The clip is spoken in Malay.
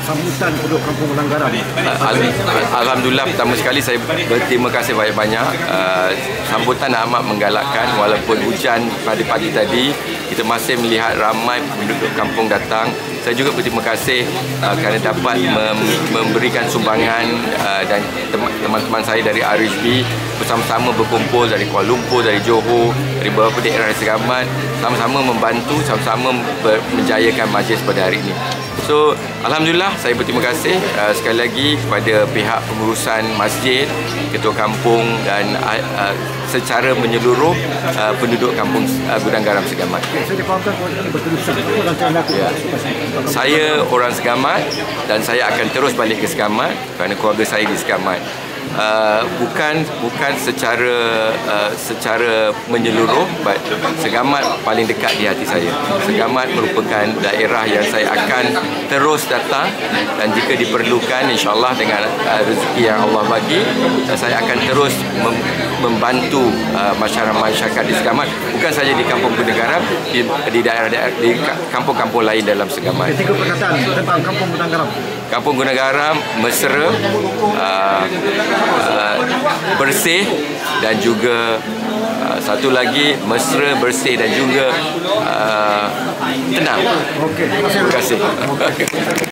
Sambutan penduduk Kampung Gudang Garam. Alhamdulillah, pertama sekali saya berterima kasih banyak-banyak. Sambutan amat menggalakkan, walaupun hujan pada pagi tadi, kita masih melihat ramai penduduk kampung datang. Saya juga berterima kasih kerana dapat memberikan sumbangan, dan teman-teman saya dari RHB bersama-sama berkumpul dari Kuala Lumpur, dari Johor, dari beberapa daerah segamat, sama-sama membantu, sama-sama menjayakan majlis pada hari ini. So, Alhamdulillah, saya berterima kasih sekali lagi kepada pihak pengurusan masjid, ketua kampung dan secara menyeluruh penduduk kampung Gudang Garam Segamat. Saya difahamkan berterusan. Saya orang Segamat dan saya akan terus balik ke Segamat kerana keluarga saya di Segamat. Bukan secara menyeluruh, but Segamat paling dekat di hati saya. Segamat merupakan daerah yang saya akan terus datang, dan jika diperlukan, insyaAllah dengan rezeki yang Allah bagi, saya akan terus membantu masyarakat di Segamat, bukan saja di Kampung Gudang Garam, di daerah-daerah, di kampung-kampung lain dalam Segamat. Tiga perkataan tentang Kampung Gudang Garam. Kampung Gudang Garam mesra, bersih, dan juga satu lagi mesra, bersih dan juga tenang. Okey, terima kasih. Terima kasih.